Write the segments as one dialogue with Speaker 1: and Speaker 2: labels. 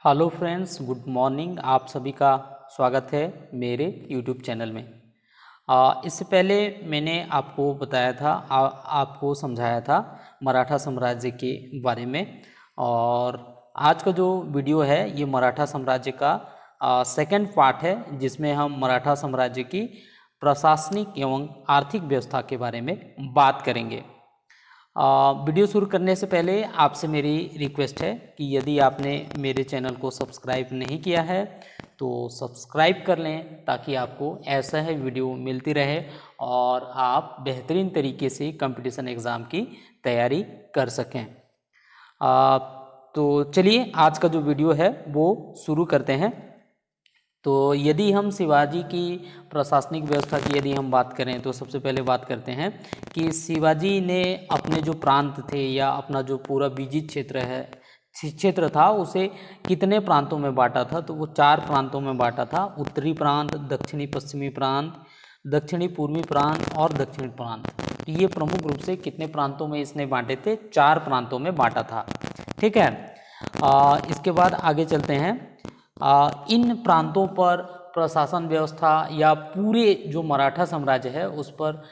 Speaker 1: Hello friends, good morning. आप सभी का स्वागत है मेरे यूट्यूब चैनल में। इससे पहले मैंने आपको बताया था, आपको समझाया था मराठा साम्राज्य के बारे में। और आज का जो वीडियो है ये मराठा साम्राज्य का सेकंड पार्ट है, जिसमें हम मराठा साम्राज्य की प्रशासनिक एवं आर्थिक व्यवस्था के बारे में बात करेंगे। वीडियो शुरू करने से पहले आपसे मेरी रिक्वेस्ट है कि यदि आपने मेरे चैनल को सब्सक्राइब नहीं किया है तो सब्सक्राइब कर लें, ताकि आपको ऐसा है वीडियो मिलती रहे और आप बेहतरीन तरीके से कंपटीशन एग्ज़ाम की तैयारी कर सकें। तो चलिए आज का जो वीडियो है वो शुरू करते हैं। तो यदि हम शिवाजी की प्रशासनिक व्यवस्था की यदि हम बात करें तो सबसे पहले बात करते हैं कि शिवाजी ने अपने जो प्रांत थे या अपना जो पूरा विजित क्षेत्र था उसे कितने प्रांतों में बांटा था। तो वो 4 प्रांतों में बांटा था: उत्तरी प्रांत, दक्षिणी पश्चिमी प्रांत, दक्षिणी पूर्वी प्रांत और दक्षिण प्रांत। तो ये प्रमुख रूप से कितने प्रांतों में इसने बांटे थे? 4 प्रांतों में बांटा था। ठीक है। इसके बाद आगे चलते हैं। इन प्रांतों पर प्रशासन व्यवस्था या पूरे जो मराठा साम्राज्य है उस पर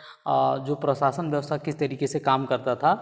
Speaker 1: जो प्रशासन व्यवस्था किस तरीके से काम करता था,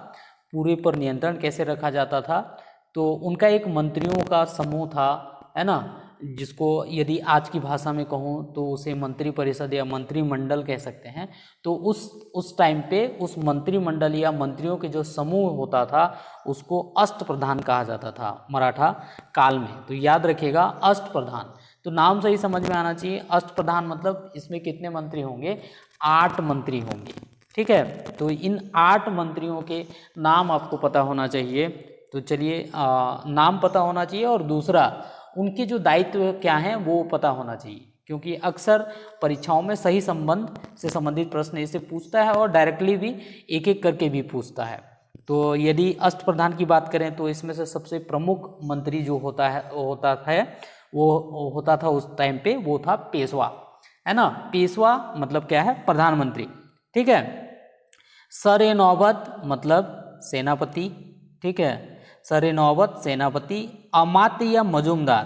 Speaker 1: पूरे पर नियंत्रण कैसे रखा जाता था। तो उनका एक मंत्रियों का समूह था, है ना, जिसको यदि आज की भाषा में कहूँ तो उसे मंत्री परिषद या मंत्रिमंडल कह सकते हैं। तो उस टाइम पे उस मंत्रिमंडल या मंत्रियों के जो समूह होता था उसको अष्टप्रधान कहा जाता था मराठा काल में। तो याद रखिएगा, अष्टप्रधान। तो नाम से ही समझ में आना चाहिए, अष्टप्रधान मतलब इसमें कितने मंत्री होंगे? 8 मंत्री होंगे। ठीक है। तो इन 8 मंत्रियों के नाम आपको पता होना चाहिए। तो चलिए, नाम पता होना चाहिए और दूसरा उनके जो दायित्व क्या हैं वो पता होना चाहिए, क्योंकि अक्सर परीक्षाओं में सही संबंध से संबंधित प्रश्न इसे पूछता है और डायरेक्टली भी एक एक करके भी पूछता है। तो यदि अष्टप्रधान की बात करें तो इसमें से सबसे प्रमुख मंत्री जो होता था उस टाइम पे, वो था पेशवा, है ना। पेशवा मतलब क्या है? प्रधानमंत्री। ठीक है। सर नौबत मतलब सेनापति। ठीक है। सर नौबत सेनापति। अमात्य या मजूमदार,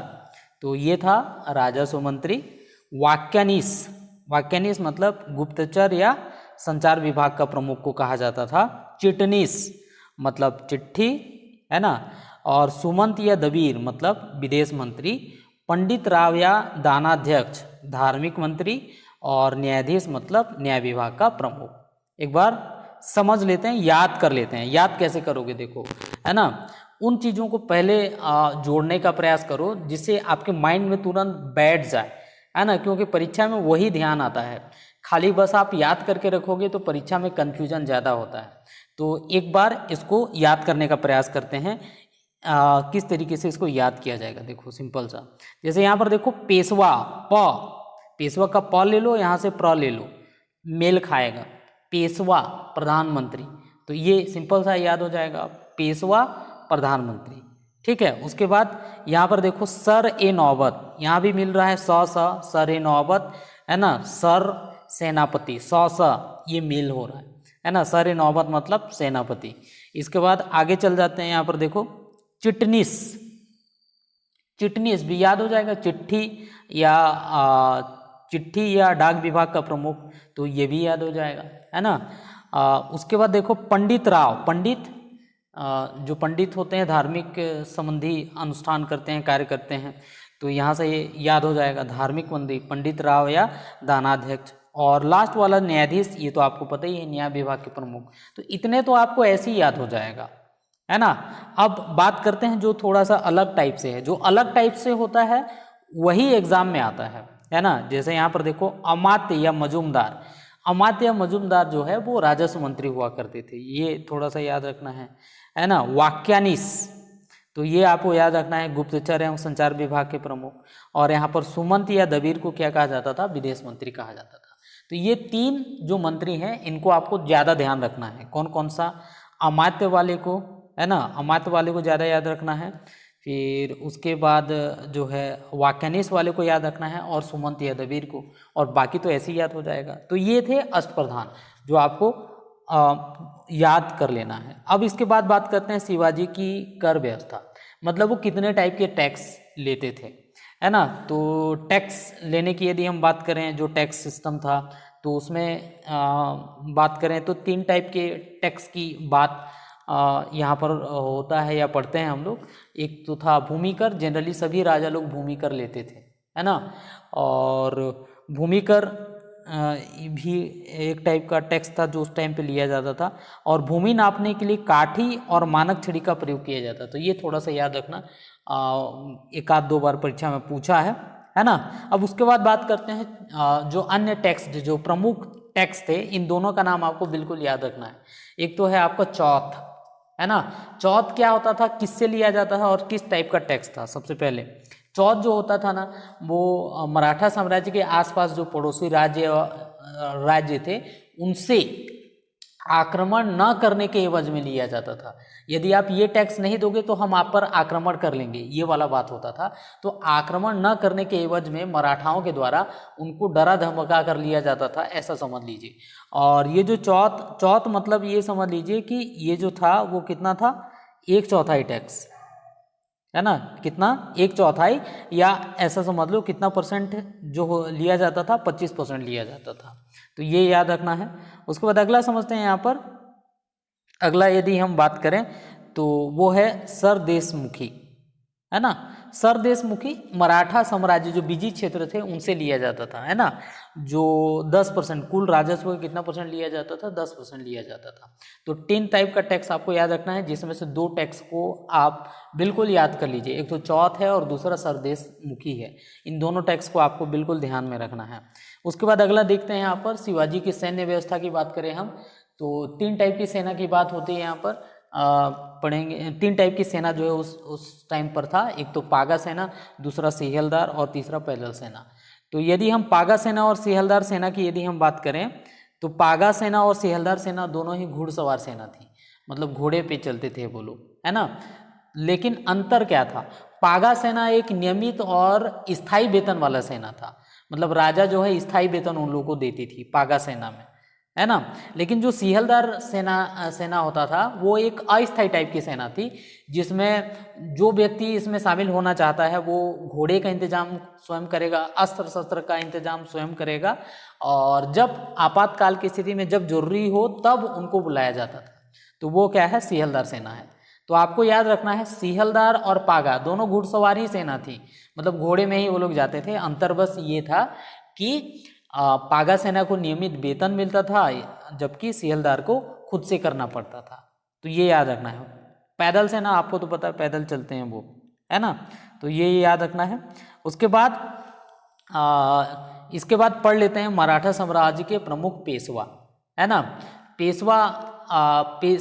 Speaker 1: तो ये था राजस्व मंत्री। वाक्यानीस मतलब गुप्तचर या संचार विभाग का प्रमुख को कहा जाता था। चिटनीस मतलब चिट्ठी, है ना। और सुमंत या दबीर मतलब विदेश मंत्री। पंडित राव या दानाध्यक्ष धार्मिक मंत्री। और न्यायाधीश मतलब न्याय विभाग का प्रमुख। एक बार समझ लेते हैं, याद कर लेते हैं। याद कैसे करोगे? देखो, है ना, उन चीज़ों को पहले जोड़ने का प्रयास करो जिससे आपके माइंड में तुरंत बैठ जाए, है ना, क्योंकि परीक्षा में वही ध्यान आता है। खाली बस आप याद करके रखोगे तो परीक्षा में कन्फ्यूजन ज़्यादा होता है। तो एक बार इसको याद करने का प्रयास करते हैं। किस तरीके से इसको याद किया जाएगा? देखो, सिंपल सा। जैसे यहाँ पर देखो, पेशवा, पेशवा का प ले लो, यहाँ से प्र ले लो, मेल खाएगा। पेशवा प्रधानमंत्री, तो ये सिंपल सा याद हो जाएगा, पेशवा प्रधानमंत्री। ठीक है। उसके बाद यहाँ पर देखो, सर ए नौबत, यहाँ भी मिल रहा है सर ए नौबत, है ना। सर सेनापति, ये मेल हो रहा है ना। सर ए नौबत मतलब सेनापति। इसके बाद आगे चल जाते हैं। यहाँ पर देखो, चिटनीस भी याद हो जाएगा, चिट्ठी या डाक विभाग का प्रमुख, तो ये भी याद हो जाएगा, है ना। उसके बाद देखो, पंडित राव, जो पंडित होते हैं धार्मिक संबंधी अनुष्ठान करते हैं, कार्य करते हैं, तो यहाँ से ये याद हो जाएगा, धार्मिक मंत्री पंडित राव या दानाध्यक्ष। और लास्ट वाला न्यायाधीश, ये तो आपको पता ही है, न्याय विभाग के प्रमुख। तो इतने तो आपको ऐसे ही याद हो जाएगा, है ना। अब बात करते हैं जो थोड़ा सा अलग टाइप से है। जो अलग टाइप से होता है वही एग्जाम में आता है ना। जैसे यहाँ पर देखो, अमात्य या मजूमदार जो है वो राजस्व मंत्री हुआ करते थे, ये थोड़ा सा याद रखना है ना। वाक्यानीस, तो ये आपको याद रखना है, गुप्तचर एवं संचार विभाग के प्रमुख। और यहाँ पर सुमंत या दबीर को क्या कहा जाता था? विदेश मंत्री कहा जाता था। तो ये 3 जो मंत्री हैं इनको आपको ज़्यादा ध्यान रखना है। कौन कौन सा? अमात्य वाले को, है ना, अमात्य वाले को ज़्यादा याद रखना है। फिर उसके बाद जो है वाक्यानीस वाले को याद रखना है, और सुमंत या दबीर को, और बाकी तो ऐसे ही याद हो जाएगा। तो ये थे अष्टप्रधान जो आपको याद कर लेना है। अब इसके बाद बात करते हैं शिवाजी की कर व्यवस्था। मतलब वो कितने टाइप के टैक्स लेते थे, है ना। तो टैक्स लेने की यदि हम बात करें, जो टैक्स सिस्टम था तो उसमें बात करें तो 3 टाइप के टैक्स की बात यहाँ पर होता है या पढ़ते हैं हम लोग। एक तो था भूमि कर, जनरली सभी राजा लोग भूमि कर लेते थे, है ना। और भूमि कर भी एक टाइप का टैक्स था जो उस टाइम पे लिया जाता था। और भूमि नापने के लिए काठी और मानक छड़ी का प्रयोग किया जाता, तो ये थोड़ा सा याद रखना, एक आध दो बार परीक्षा में पूछा है ना। अब उसके बाद बात करते हैं जो अन्य टैक्स, जो प्रमुख टैक्स थे, इन दोनों का नाम आपको बिल्कुल याद रखना है। एक तो है आपका चौथ, है ना। चौथ क्या होता था, किससे लिया जाता था और किस टाइप का टैक्स था। सबसे पहले चौथ जो होता था ना, वो मराठा साम्राज्य के आसपास जो पड़ोसी राज्य थे उनसे आक्रमण न करने के एवज में लिया जाता था। यदि आप ये टैक्स नहीं दोगे तो हम आप पर आक्रमण कर लेंगे, ये वाला बात होता था। तो आक्रमण न करने के एवज में मराठाओं के द्वारा उनको डरा धमका कर लिया जाता था, ऐसा समझ लीजिए। और ये जो चौथ मतलब ये समझ लीजिए कि ये जो था वो कितना था, 1/4 टैक्स, है ना। कितना, 1/4, या ऐसा समझ लो कितना परसेंट जो लिया जाता था, 25% लिया जाता था। तो ये याद रखना है। उसके बाद अगला समझते हैं यहाँ पर। अगला यदि हम बात करें तो वो है सरदेशमुखी, है ना। सरदेशमुखी मराठा साम्राज्य जो बिजी क्षेत्र थे उनसे लिया जाता था, है ना। जो 10% कुल राजस्व का कितना परसेंट लिया जाता था, 10% लिया जाता था। तो 3 टाइप का टैक्स आपको याद रखना है, जिसमें से 2 टैक्स को आप बिल्कुल याद कर लीजिए। एक तो चौथ है और दूसरा सरदेशमुखी है। इन दोनों टैक्स को आपको बिल्कुल ध्यान में रखना है। उसके बाद अगला देखते हैं यहाँ पर, शिवाजी की सैन्य व्यवस्था की बात करें हम तो 3 टाइप की सेना की बात होती है यहाँ पर। पढ़ेंगे 3 टाइप की सेना जो है उस टाइम पर था। एक तो पागा सेना, दूसरा सिहलदार और तीसरा पैदल सेना। तो यदि हम पागा सेना और सिहलदार सेना की यदि हम बात करें तो पागा सेना और सिहलदार सेना दोनों ही घुड़सवार सेना थी, मतलब घोड़े पे चलते थे वो लोग, है ना। लेकिन अंतर क्या था, पागा सेना एक नियमित और स्थायी वेतन वाला सेना था, मतलब राजा जो है स्थायी वेतन उन लोगों को देती थी पागा सेना में, है ना। लेकिन जो सिहलदार सेना होता था वो एक अस्थायी टाइप की सेना थी, जिसमें जो व्यक्ति इसमें शामिल होना चाहता है वो घोड़े का इंतजाम स्वयं करेगा, अस्त्र शस्त्र का इंतजाम स्वयं करेगा, और जब आपातकाल की स्थिति में जब जरूरी हो तब उनको बुलाया जाता था। तो वो क्या है, सिहलदार सेना है। तो आपको याद रखना है, सिहलदार और पागा दोनों घुड़सवारी सेना थी, मतलब घोड़े में ही वो लोग जाते थे। अंतर बस ये था कि पागा सेना को नियमित वेतन मिलता था, जबकि सिहलदार को खुद से करना पड़ता था। तो ये याद रखना है। पैदल सेना आपको तो पता है, पैदल चलते हैं वो, है ना। तो ये याद रखना है। उसके बाद इसके बाद पढ़ लेते हैं मराठा साम्राज्य के प्रमुख पेशवा, है ना। पेशवा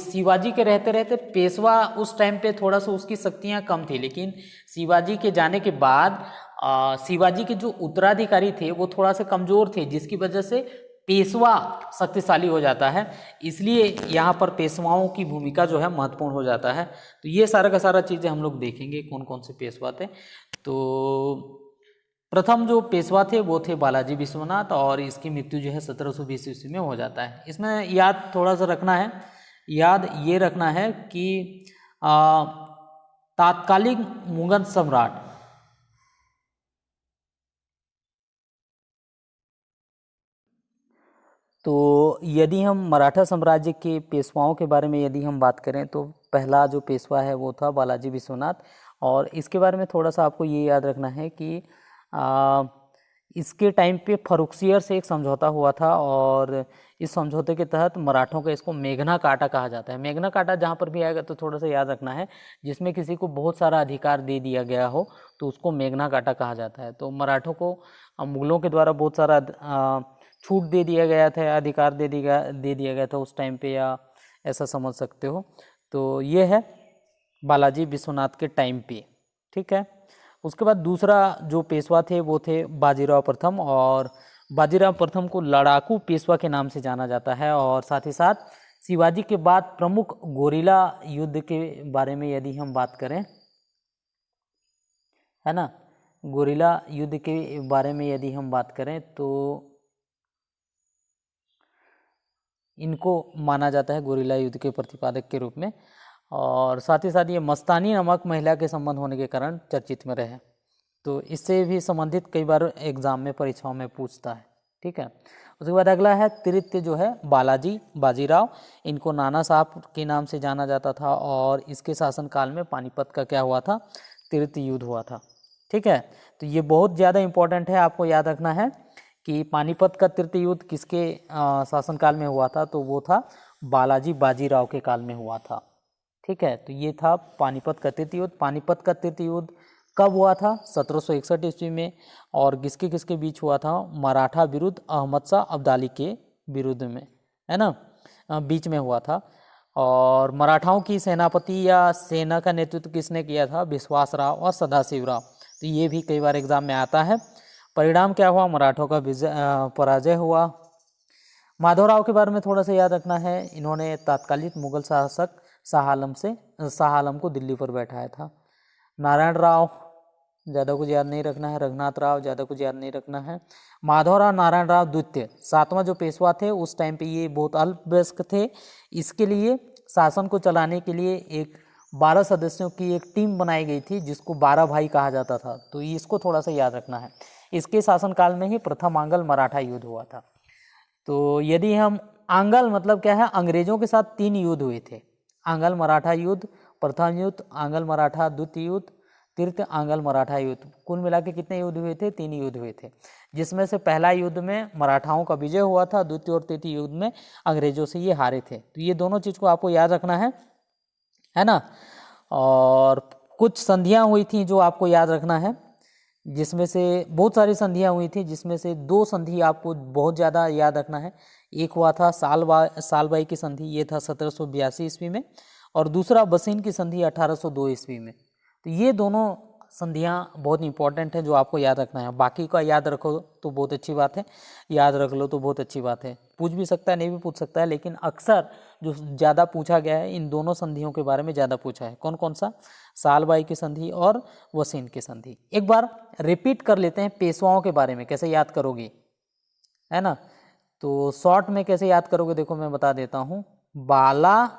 Speaker 1: शिवाजी के रहते रहते पेशवा उस टाइम पे थोड़ा सा उसकी शक्तियाँ कम थी, लेकिन शिवाजी के जाने के बाद शिवाजी के जो उत्तराधिकारी थे वो थोड़ा सा कमजोर थे, जिसकी वजह से पेशवा शक्तिशाली हो जाता है। इसलिए यहाँ पर पेशवाओं की भूमिका जो है महत्वपूर्ण हो जाता है। तो ये सारा का सारा चीज़ें हम लोग देखेंगे कौन कौन से पेशवा थे। तो प्रथम जो पेशवा थे वो थे बालाजी विश्वनाथ, और इसकी मृत्यु जो है 1720 ईस्वी में हो जाता है। इसमें याद थोड़ा सा रखना है, याद ये रखना है कि तात्कालिक मुगल सम्राट तो यदि हम मराठा साम्राज्य के पेशवाओं के बारे में यदि हम बात करें तो पहला जो पेशवा है वो था बालाजी विश्वनाथ। और इसके बारे में थोड़ा सा आपको ये याद रखना है कि इसके टाइम पे फरुखसियर से एक समझौता हुआ था, और इस समझौते के तहत मराठों का इसको मेघना काटा कहा जाता है। मेघना काटा जहाँ पर भी आएगा तो थोड़ा सा याद रखना है, जिसमें किसी को बहुत सारा अधिकार दे दिया गया हो तो उसको मेघना काटा कहा जाता है। तो मराठों को मुगलों के द्वारा बहुत सारा छूट दे दिया गया था, अधिकार दे दिया गया था उस टाइम पे, या ऐसा समझ सकते हो। तो ये है बालाजी विश्वनाथ के टाइम पे, ठीक है। उसके बाद दूसरा जो पेशवा थे वो थे बाजीराव प्रथम, और बाजीराव प्रथम को लड़ाकू पेशवा के नाम से जाना जाता है। और साथ ही साथ शिवाजी के बाद प्रमुख गोरिल्ला युद्ध के बारे में यदि हम बात करें, है ना, गोरिल्ला युद्ध के बारे में यदि हम बात करें तो इनको माना जाता है गोरिल्ला युद्ध के प्रतिपादक के रूप में। और साथ ही साथ ये मस्तानी नामक महिला के संबंध होने के कारण चर्चित में रहे। तो इससे भी संबंधित कई बार एग्जाम में, परीक्षाओं में पूछता है। ठीक है। उसके बाद अगला है तृतीय जो है बालाजी बाजीराव, इनको नाना साहब के नाम से जाना जाता था और इसके शासनकाल में पानीपत का क्या हुआ था, तृतीय युद्ध हुआ था। ठीक है। तो ये बहुत ज़्यादा इम्पोर्टेंट है, आपको याद रखना है कि पानीपत का तृतीय युद्ध किसके शासनकाल में हुआ था, तो वो था बालाजी बाजीराव के काल में हुआ था। ठीक है। तो ये था पानीपत का तृतीय युद्ध। पानीपत का तृतीय युद्ध कब हुआ था, 1761 ईस्वी में, और किसके किसके बीच हुआ था, मराठा विरुद्ध अहमद शाह अब्दाली के विरुद्ध में, है ना, बीच में हुआ था। और मराठाओं की सेनापति या सेना का नेतृत्व किसने किया था, विश्वास राव और सदाशिव राव। तो ये भी कई बार एग्जाम में आता है। परिणाम क्या हुआ, मराठों का पराजय हुआ। माधवराव के बारे में थोड़ा सा याद रखना है, इन्होंने तत्कालीन मुगल शासक शाह आलम को दिल्ली पर बैठाया था। नारायण राव ज़्यादा कुछ याद नहीं रखना है, रघुनाथ राव ज़्यादा कुछ याद नहीं रखना है। माधवराव नारायण राव द्वितीय, सातवां जो पेशवा थे उस टाइम पे ये बहुत अल्पवयस्क थे। इसके लिए शासन को चलाने के लिए एक 12 सदस्यों की एक टीम बनाई गई थी जिसको 12 भाई कहा जाता था। तो इसको थोड़ा सा याद रखना है। इसके शासनकाल में ही प्रथम आंग्ल मराठा युद्ध हुआ था। तो यदि हम आंग्ल मतलब क्या है, अंग्रेजों के साथ 3 युद्ध हुए थे, आंग्ल मराठा युद्ध, प्रथम युद्ध आंग्ल मराठा द्वितीय युद्ध, तृतीय आंग्ल मराठा युद्ध। कुल मिला के कितने युद्ध हुए थे, 3 युद्ध हुए थे, जिसमें से पहला युद्ध में मराठाओं का विजय हुआ था, द्वितीय और तृतीय युद्ध में अंग्रेजों से ये हारे थे। तो ये दोनों चीज़ को आपको याद रखना है ना। और कुछ संधियाँ हुई थी जो आपको याद रखना है, जिसमें से बहुत सारी संधियाँ हुई थी, जिसमें से 2 संधि आपको बहुत ज़्यादा याद रखना है। एक हुआ था सालबाई की संधि, ये था 1782 ईस्वी में, और दूसरा बसीन की संधि 1802 ईस्वी में। तो ये दोनों संधियाँ बहुत इंपॉर्टेंट हैं जो आपको याद रखना है। बाकी का याद रखो तो बहुत अच्छी बात है, याद रख लो तो बहुत अच्छी बात है। पूछ भी सकता है, नहीं भी पूछ सकता है, लेकिन अक्सर जो ज़्यादा पूछा गया है इन दोनों संधियों के बारे में ज़्यादा पूछा है। कौन कौन सा, सालबाई की संधि और वसीन की संधि। एक बार रिपीट कर लेते हैं पेशवाओं के बारे में, कैसे याद करोगे, है ना। तो शॉर्ट में कैसे याद करोगे, देखो मैं बता देता हूँ। बाला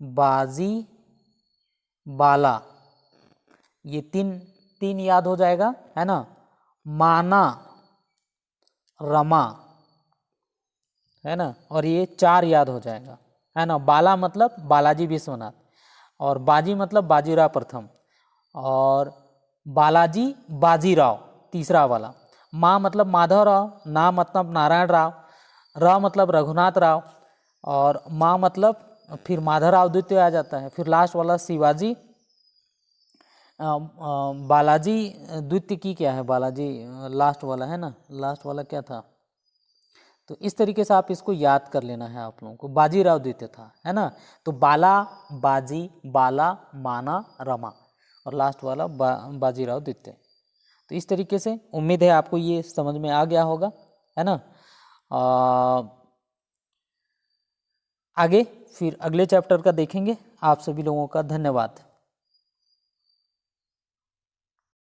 Speaker 1: बाजी बाला, ये तीन याद हो जाएगा, है ना। माना रमा, है ना, और ये 4 याद हो जाएगा, है ना। बाला मतलब बालाजी विश्वनाथ, और बाजी मतलब बाजीराव प्रथम, और बालाजी बाजीराव तीसरा वाला। माँ मतलब माधवराव, ना मतलब नारायण राव, र मतलब रघुनाथ राव, और माँ मतलब फिर माधवराव द्वितीय आ जाता है। फिर लास्ट वाला शिवाजी, बालाजी द्वितीय की क्या है, बालाजी लास्ट वाला है ना, लास्ट वाला क्या था। तो इस तरीके से आप इसको याद कर लेना है आप लोगों को। बाजीराव द्वितीय था, है ना। तो बाला बाजी बाला माना रमा, और लास्ट वाला बाजीराव द्वितीय। तो इस तरीके से उम्मीद है आपको ये समझ में आ गया होगा, है ना। आगे फिर अगले चैप्टर का देखेंगे। आप सभी लोगों का धन्यवाद।